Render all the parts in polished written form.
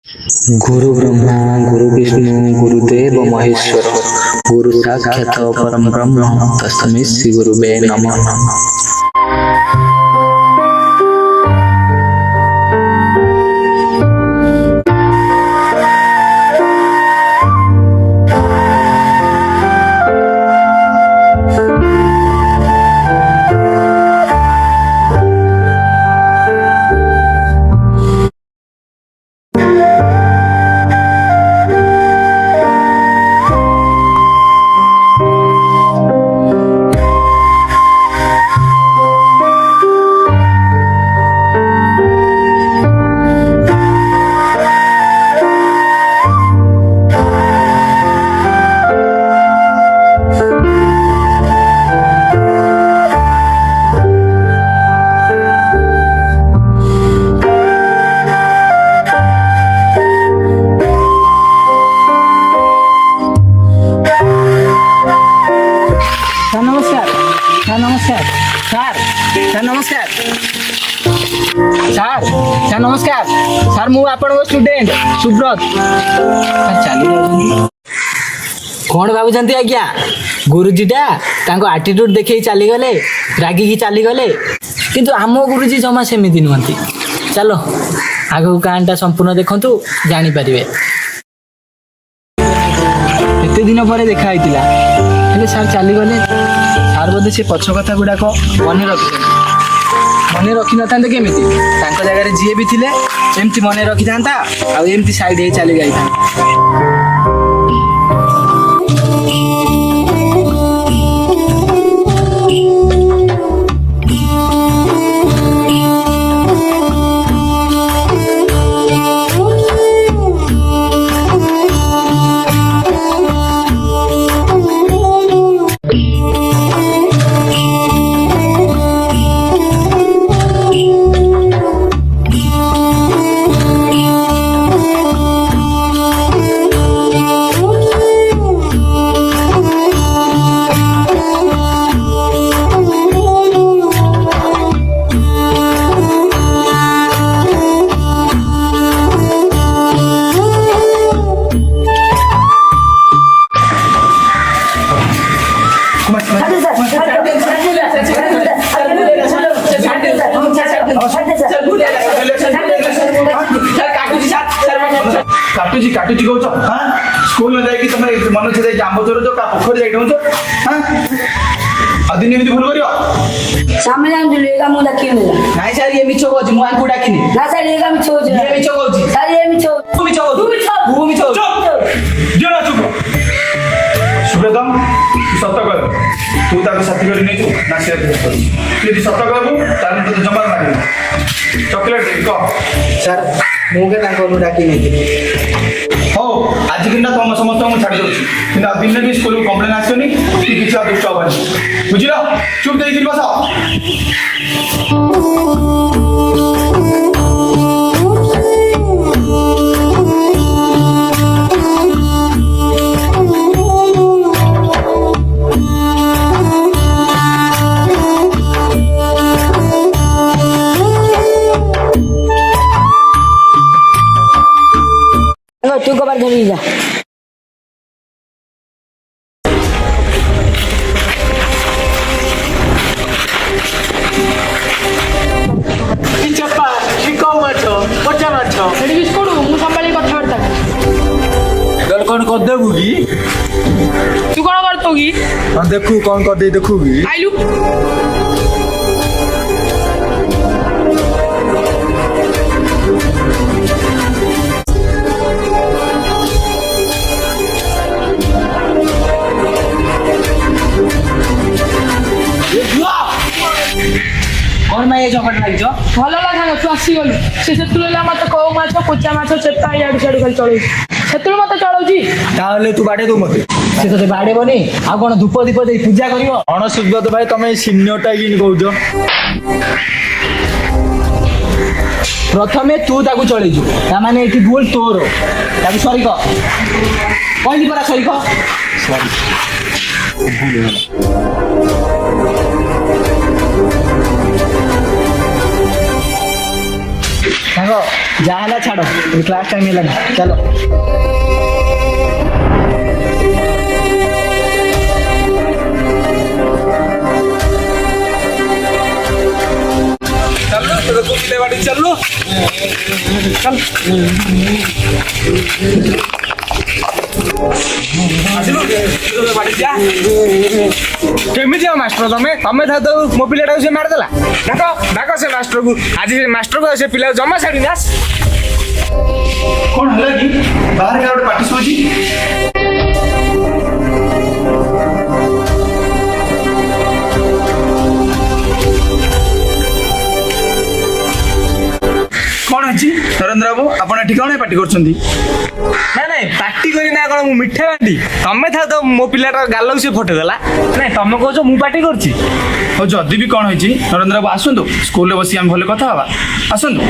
गुरु ब्रह्मा गुरु विष्णु गुरुदेव महेश्वर गुरु साक्षात परम ब्रह्म तस्मै श्री गुरुवे नमः। नमस्कार सर सर नमस्कार सर सर नमस्कार सर मु आपण स्टूडेंट सुब्रत चली कौन भावुंट आज्ञा गुरुजीटा आटीट्यूड देखिए चली गले रागिकी चली गले किंतु आम गुरुजी जमा सेमती नुहति। चलो आगू कहानीटा संपूर्ण देखु जानीपर एत दिन पर देखा सार चली गले सार बोधे से पछ कथा गुड़ाक मन रखी न था केमी जगह जी भी थे एमती मन रखी था आमती साइड हो चली जाता। काटुची काटुची कहूच हाँ स्कूल में जाइए तुम मन से जाइए आंब चोर का पोखरी जाइए डौच हाँ अदिन एमती भूल करियो सामने जान जुलेगा मु डाकी नहीं सर ये मिछो कहूची मु आंकु डाकिनी ना सर ये मिछो होची ये मिछो कहूची सर ये मिछो तू मिछो तू मिछो जो ना चुप सुब्रतम तू सत्य कह तू ताको साथी कर नहीं ना से यदि सत्य कहबू ताले तो जमा लागे चॉकलेट कह सर मुझे डाकी नहीं हो आज कि तुम समस्त मुझे छाड़ी दूसरी कि दिन भी स्कूल कम्प्लेन आसनी कि किसी दुष्ट हेनी बुझल चुप दे बस। तू कबर धरी जा चप्पा शिको माछ पचा माछ ସେଠି କିଛି କରୁ ମୁଁ ସମ୍ଭାଳି କଥାବାର୍ତ୍ତା गल कौन कर देबू की ତୁ କ'ଣ କରୁଛୁ କି हां देखू कौन कर दे देखू की ଆଇଲୁ कौन मैं ये झगड़ लगी जो ଭଲ ଲାଗା ତୁ ଆସିଗଲୁ ସେ ସେତେବେଳେ ମତେ କଉ ମାଛ କୋଚା ମାଛ ଚେତା ଇଆଡୁ ସିଆଡୁ ଖାଲି ଚଳଉଛି ସେତେବେଳେ ମତେ ଚଳଉଛି ताले तू बाडे दो मते से तो बाड़ेबनी आ कौन धूप दीप दे पूजा करियो अण सुब्रत भाई तमे सीनियरटा कि कहूछ प्रथमे तू ताकू चलैजु ता माने एठी भूल तोर ताकू सॉरी कह कहली परा सॉरी कह सॉरी भूल होला ସାଙ୍ଗ ଯାହା ହେଲା ଛାଡ଼, କ୍ଲାସ୍ ଟାଇମ୍ ହେଲାଣି, ଚାଲ। चलो तेरे को किले बाड़ी चलो चल ଆସିଲୁ ବାଡ଼ି ଯା କେମିତି ଆଉ ମାଷ୍ଟର ତମେ ଥାଉ ତ ମୋ ପିଲାଟାକୁ ସେ ମାରିଦେଲା। ଡାକ ସେ ମାଷ୍ଟରକୁ, ଆଜି ସେ ମାଷ୍ଟରକୁ ସେ ପିଲାକୁ ଜମା ଛାଡ଼ିନି। ଆସ କ'ଣ ହେଲା କି ବାହାରେ କାହା ଗୋଟେ ପାଟି ଶୁଭୁଛି? କ'ଣ ହେଇଛି ନରେନ୍ଦ୍ର ବାବୁ, ଆପଣ ଏଠି କ'ଣ ପାଟି କରୁଛନ୍ତି? ନାଇଁ ପାଟି କରି ନା କ'ଣ ମୁଁ ମିଠା ବାଣ୍ଟି, ତମେ ଥାଉ ତ ମୋ ପିଲାଟା ଗାଲକୁ ସେ ଫଟେଇଦେଲା। ନାଇଁ ତମେ କହୁଛ ମୁଁ ପାଟି କରୁଛି। ହଉ ଯଦି ବି କ'ଣ ହେଇଛି ନରେନ୍ଦ୍ର ବାବୁ ଆସନ୍ତୁ, ସ୍କୁଲରେ ବସି ଆମେ ଭଲ କଥା ହେବା। ଆସନ୍ତୁ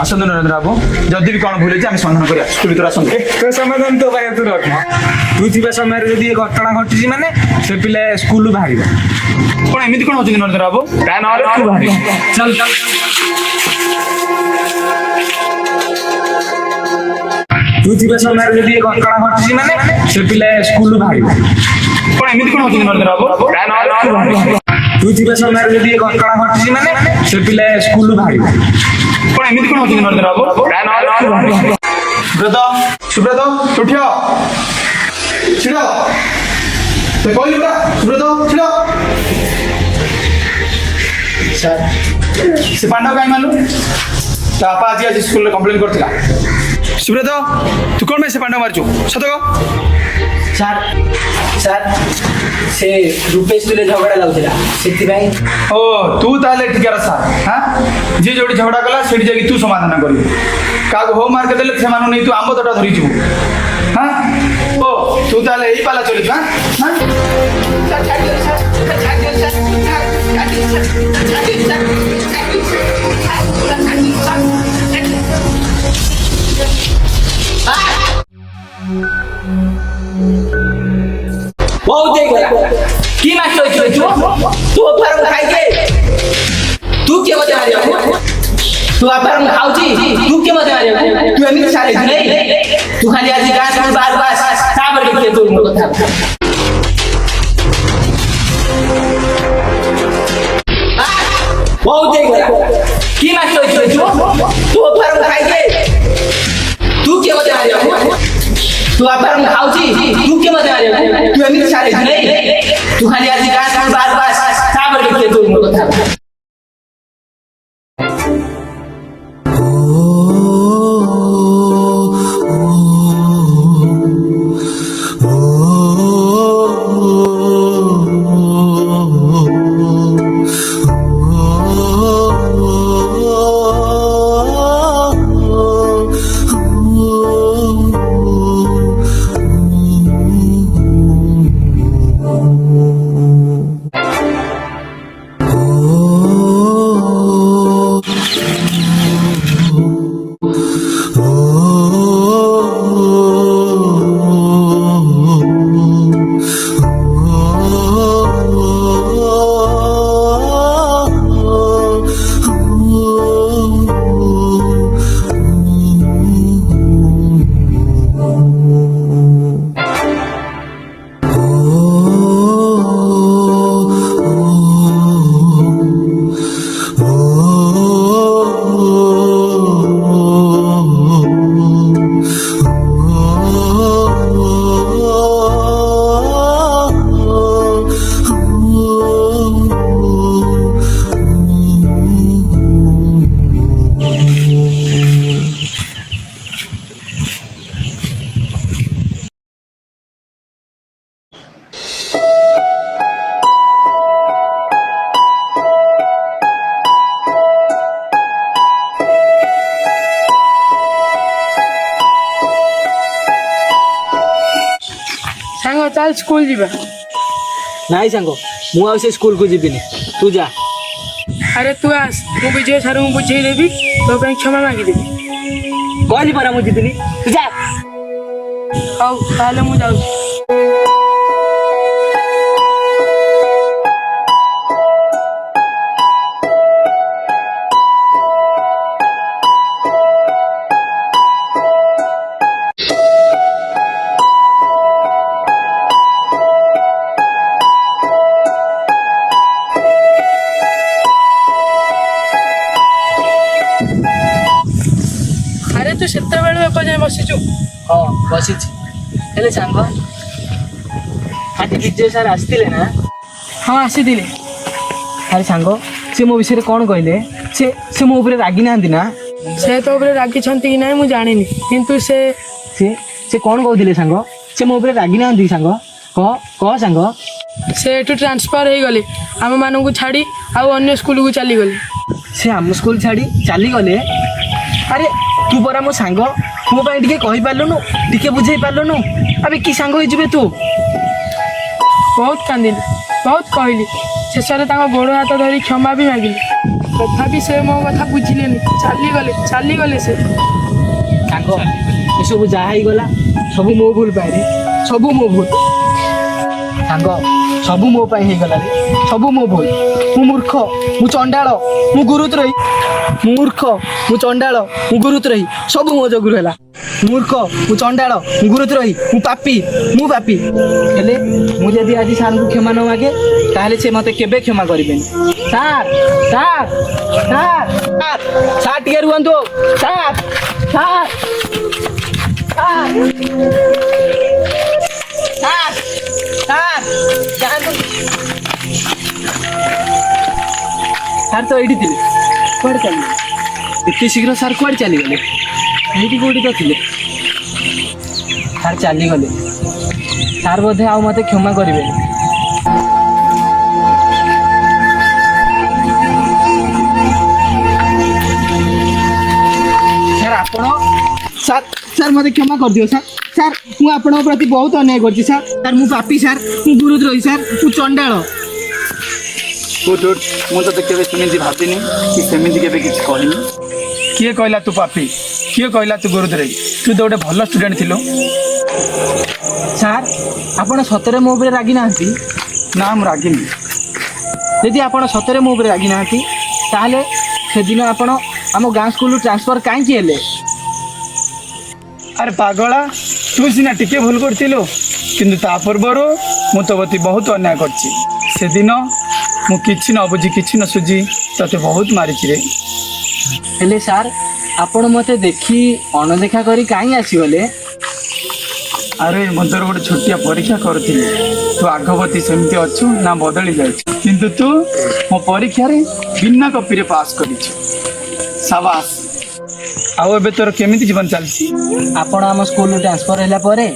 ଆସନ୍ତୁ ନରେନ୍ଦ୍ର ବାବୁ, ଯଦି ବି କ'ଣ ଭୁଲ ହେଇଛି ଆମେ ସମାଧାନ କରିବା। ସ୍କୁଲ ଭିତରେ ଆସନ୍ତୁ। ତୋ ସମାଧାନ ତୋ ପାଇଁ ତୁ ରଖ। ତୁ ଥିବା ସମୟରେ ଯଦି ଏ ଘଟଣା ଘଟିଛି ମାନେ ସେ ପିଲା ସ୍କୁଲରୁ ବାହାରିବ। କ'ଣ ଏମିତି କ'ଣ ହଉଛନ୍ତି ନରେନ୍ଦ୍ର ବାବୁ? ତା ନହେଲେ ତୁ ବାହାରିବ। ଚାଲ ଚାଲ ତୁ ଥିବା ସମୟରେ ଯଦି ଏ ଘଟଣା ଘଟିଛି ମାନେ ସେ ପିଲା ସ୍କୁଲରୁ ବାହାରିବ। କ'ଣ ଏମିତି କ'ଣ ହଉଛନ୍ତି ନରେନ୍ଦ୍ର ବାବୁ? ତା ନହେଲେ ତୁ ବାହାରିବ। ତୁ ଥିବା ସମୟରେ ଯଦି ଏ ଘଟଣା ଘଟିଛି ମାନେ ସେ ପିଲା ସ୍କୁଲରୁ ବାହାରିବ। କ'ଣ ଏମିତି କ'ଣ ହଉଛନ୍ତି ନରେନ୍ଦ୍ର ବାବୁ? ତା ନହେଲେ ତୁ ବାହାରିବ। ସୁବ୍ରତ ସୁବ୍ରତ ଉଠିଅ ଛିଡ଼, ସେ କହିଲି ପରା ସୁବ୍ରତ ଛିଡ଼। ସାର୍ ସେ ପାଣ୍ଡବ କାହିଁ ମାରିଲୁ? ତା ବାପା ଆଜି ସ୍କୁଲରେ କମ୍ପ୍ଲେନ୍ କରିଥିଲା। ସୁବ୍ରତ ତୁ କ'ଣ ପାଇଁ ସେ ପାଣ୍ଡବ ମାରିଛୁ ସତ କହ? ସାର୍ ସାର୍ ସେ ରୂପେଶ ତୁଲେ ଝଗଡ଼ା ଲାଗୁଥିଲା ସେଥିପାଇଁ। ଓ ତୁ ତାହେଲେ ଏଠିକାର ସାର୍? ହଁ, ଯିଏ ଯୋଉଠି ଝଗଡ଼ା କଲା ସେଠି ଯାଇକି ତୁ ସମାଧାନ କରିବୁ। କାହାକୁ ହୋମୱାର୍କ ଦେଲେ ସେମାନଙ୍କୁ ନେଇ ତୁ ଆମ୍ବ ତୋଟା ଧରିଯିବୁ। ହଁ, ଓ ତୁ ତାହେଲେ ଏଇ ପାଲା ଚଳିଛୁ? बहुत देखा की मास्टर तू अफार खाई तू के मते मारिया तू अफार खाउची तू के मते मारिया तू एमिति सारे नहीं तू खाली आज गास बार बार साबर के तू मोर कथा बहुत देखा की मास्टर तू अफार खाई तू के मते मारिया तू अफार खाउची तू के मते मारिया तू एमिति सारे नहीं तू खाली आज गास बार बार साबर के तू मोर कथा ସାଙ୍ଗ ଚାଲ ସ୍କୁଲ ଯିବା। ନାଇଁ ସାଙ୍ଗ ମୁଁ ଆଉ ସେ ସ୍କୁଲକୁ ଯିବିନି ତୁ ଯା। ଆରେ ତୁ ଆସ ମୁଁ ବିଜୟ ସାର୍ଙ୍କୁ ବୁଝେଇଦେବି ତୋ ପାଇଁ କ୍ଷମା ମାଗିଦେବି। କହିଲି ପରା ମୁଁ ଯିବିନି ତୁ ଯା। ହଉ ତାହେଲେ ମୁଁ ଯାଉଛି। ତୁ ସେତେବେଳୁ ଏପର୍ଯ୍ୟନ୍ତ ବସିଛୁ? ହଁ ବସିଛି। ହେଲେ ସାଙ୍ଗ ଆଜି ବିଜୟ ସାର୍ ଆସିଥିଲେ ନା? ହଁ ଆସିଥିଲି। ଆରେ ସାଙ୍ଗ ସେ ମୋ ବିଷୟରେ କ'ଣ କହିଲେ? ସେ ମୋ ଉପରେ ରାଗି ନାହାନ୍ତି ନା? ସେ ତୋ ଉପରେ ରାଗିଛନ୍ତି କି ନାହିଁ ମୁଁ ଜାଣିନି, କିନ୍ତୁ ସେ ସେ କ'ଣ କହୁଥିଲେ ସାଙ୍ଗ? ସେ ମୋ ଉପରେ ରାଗି ନାହାନ୍ତି ସାଙ୍ଗ? କହ ସାଙ୍ଗ। ସେ ଏଠୁ ଟ୍ରାନ୍ସଫର୍ ହେଇଗଲେ, ଆମମାନଙ୍କୁ ଛାଡ଼ି ଆଉ ଅନ୍ୟ ସ୍କୁଲକୁ ଚାଲିଗଲେ। ସେ ଆମ ସ୍କୁଲ ଛାଡ଼ି ଚାଲିଗଲେ? ଆରେ ତୁ ପରା ମୋ ସାଙ୍ଗ, ମୋ ପାଇଁ ଟିକେ କହିପାରିଲୁନୁ, ଟିକେ ବୁଝେଇ ପାରିଲୁନୁ? ଆବେ କି ସାଙ୍ଗ ହେଇଯିବେ ତୁ? ବହୁତ କାନ୍ଦିଲି, ବହୁତ କହିଲି, ଶେଷରେ ତାଙ୍କ ଗୋଡ଼ ହାତ ଧରି କ୍ଷମା ବି ମାଗିଲି। ତଥାପି ସେ ମୋ କଥା ବୁଝିଲେନି, ଚାଲିଗଲେ ସେ। ସାଙ୍ଗ ଏସବୁ ଯାହା ହେଇଗଲା ସବୁ ମୋ ଭୁଲ ପାଇଁ ରେ, ସବୁ ମୋ ଭୁଲ। ସାଙ୍ଗ ସବୁ ମୋ ପାଇଁ ହେଇଗଲା ରେ, ସବୁ ମୋ ଭୁଲ। ମୁଁ ମୂର୍ଖ, ମୁଁ ଚଣ୍ଡାଳ, ମୁଁ ଗୁରୁତ୍ରୋହୀ। ମୁଁ ମୂର୍ଖ, ମୁଁ ଚଣ୍ଡାଳ, ମୁଁ ଗୁରୁତ୍ରୋହୀ, ସବୁ ମୋ ଯୋଗୁରୁ ହେଲା। ମୂର୍ଖ, ମୁଁ ଚଣ୍ଡାଳ, ମୁଁ ଗୁରୁତ୍ରୋହୀ, ମୁଁ ପାପୀ। ହେଲେ ମୁଁ ଯଦି ଆଜି ସାର୍ଙ୍କୁ କ୍ଷମା ନ ମାଗେ ତାହେଲେ ସେ ମୋତେ କେବେ କ୍ଷମା କରିବେନି। ସାର୍ ସାର୍ ସାର୍ ସାର୍ ଟିକେ ରୁହନ୍ତୁ। Sir sir sir sir sir ଯାଆନ୍ତୁ। ସାର୍ ତ ଏଇଠି ଥିଲେ, କୁଆଡ଼େ ଚାଲିଲେ? ଏତେ ଶୀଘ୍ର ସାର୍ କୁଆଡ଼େ ଚାଲିଗଲେ? ଏଇଠି କୋଉଠି ତ ଥିଲେ। ସାର୍ ଚାଲିଗଲେ। ସାର୍ ବୋଧେ ଆଉ ମୋତେ କ୍ଷମା କରିବେନି। ସାର୍ ଆପଣ ସାର୍ ମୋତେ କ୍ଷମା କରିଦିଅ ସାର୍। ସାର୍ ମୁଁ ଆପଣଙ୍କ ପ୍ରତି ବହୁତ ଅନ୍ୟାୟ କରିଛି ସାର୍। ସାର୍ ମୁଁ ପାପୀ ସାର୍, ମୁଁ ଗୁରୁଦ୍ରୋହୀ ସାର୍, ମୁଁ ଚଣ୍ଡାଳ। ମୁଁ ତତେ କେବେ ସେମିତି ଭାବିନି କି ସେମିତି କେବେ କିଛି କହିନି। କିଏ କହିଲା ତୁ ପାପୀ? କିଏ କହିଲା ତୁ ଗୁରୁଦ୍ରୋହୀ? ତୁ ତ ଗୋଟେ ଭଲ ଷ୍ଟୁଡେଣ୍ଟ ଥିଲୁ। ସାର୍ ଆପଣ ସତରେ ମୋ ଉପରେ ରାଗି ନାହାନ୍ତି? ନା ମୁଁ ରାଗିନି। ଯଦି ଆପଣ ସତରେ ମୋ ଉପରେ ରାଗି ନାହାନ୍ତି ତାହେଲେ ସେଦିନ ଆପଣ ଆମ ଗାଁ ସ୍କୁଲରୁ ଟ୍ରାନ୍ସଫର୍ କାହିଁକି ହେଲେ? ଆରେ ପାଗଳା, ତୁ ସିନା ଟିକେ ଭୁଲ କରିଥିଲୁ, କିନ୍ତୁ ତା ପୂର୍ବରୁ ମୁଁ ତୋ ପ୍ରତି ବହୁତ ଅନ୍ୟାୟ କରିଛି। ସେଦିନ ମୁଁ କିଛି ନ ବୁଝି କିଛି ନ ସୁଝି ତତେ ବହୁତ ମାରିଛି ରେ। ହେଲେ ସାର୍ ଆପଣ ମୋତେ ଦେଖି ଅଣଦେଖା କରି କାହିଁ ଆସିଗଲେ? ଆରେ ମୁଁ ତୋର ଗୋଟେ ଛୋଟିଆ ପରୀକ୍ଷା କରୁଥିଲି। ତୁ ଆଗପତି ସେମିତି ଅଛୁ ନା ବଦଳି ଯାଇଛୁ, କିନ୍ତୁ ତୁ ମୋ ପରୀକ୍ଷାରେ ବିନା କପିରେ ପାସ୍ କରିଛୁ। ସାବାସ୍। ଆଉ ଏବେ ତୋର କେମିତି ଜୀବନ ଚାଲିଛି? ଆପଣ ଆମ ସ୍କୁଲରୁ ଟ୍ରାନ୍ସଫର୍ ହେଲା ପରେ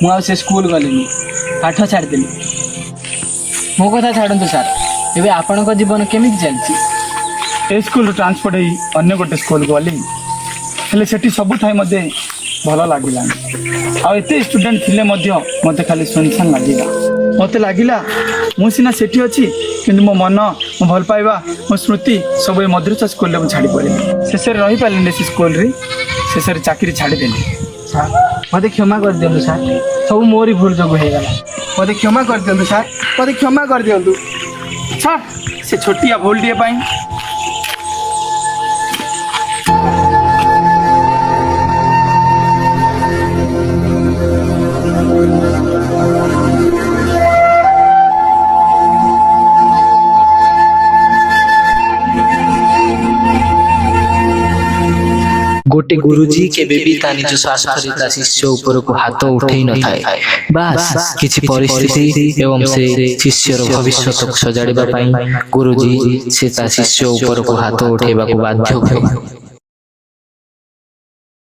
ମୁଁ ଆଉ ସେ ସ୍କୁଲ ଗଲିନି, ପାଠ ଛାଡ଼ିଦେଲି। ମୋ କଥା ଛାଡ଼ନ୍ତୁ ସାର୍, ଏବେ ଆପଣଙ୍କ ଜୀବନ କେମିତି ଚାଲିଛି? ଏ ସ୍କୁଲରୁ ଟ୍ରାନ୍ସଫର୍ ହେଇ ଅନ୍ୟ ଗୋଟେ ସ୍କୁଲକୁ ଗଲି, ହେଲେ ସେଠି ସବୁ ଥାଏ ମୋତେ ଭଲ ଲାଗିଲାନି। ଆଉ ଏତେ ଷ୍ଟୁଡେଣ୍ଟ ଥିଲେ ମଧ୍ୟ ମୋତେ ଖାଲି ଶୂନଶାନ ଲାଗିଲା। ମୋତେ ଲାଗିଲା ମୁଁ ସିନା ସେଠି ଅଛି, କିନ୍ତୁ ମୋ ମନ, ମୋ ଭଲ ପାଇବା, ମୋ ସ୍ମୃତି ସବୁ ଏ ମଦ୍ରସା ସ୍କୁଲରେ ମୁଁ ଛାଡ଼ି ପଡ଼ିଲି। ଶେଷରେ ରହିପାରିଲିନି ସେ ସ୍କୁଲରେ, ଶେଷରେ ଚାକିରି ଛାଡ଼ିଦେଲି। ସାର୍ ମୋତେ କ୍ଷମା କରିଦିଅନ୍ତୁ ସାର୍, ସବୁ ମୋରି ଭୁଲ ଯୋଗୁଁ ହେଇଗଲା। ମୋତେ କ୍ଷମା କରିଦିଅନ୍ତୁ ସାର୍, ମୋତେ କ୍ଷମା କରିଦିଅନ୍ତୁ। ଛାଡ଼ ସେ ଛୋଟିଆ ଭୁଲଟିଏ ପାଇଁ। ଗୋଟେ ଗୁରୁଜୀ କେବେ ବି ତା ନିଜ ସ୍ୱାର୍ଥରେ ତା ଶିଷ୍ୟ ଉପରକୁ ହାତ ଉଠେଇ ନଥାଏ। ବାସ୍ କିଛି ପରିସ୍ଥିତି ଏବଂ ସେ ଶିଷ୍ୟର ଭବିଷ୍ୟତକୁ ସଜାଡ଼ିବା ପାଇଁ ଗୁରୁଜୀ ସେ ତା ଶିଷ୍ୟ ଉପରକୁ ହାତ ଉଠେଇବାକୁ ବାଧ୍ୟ ହୁଏ।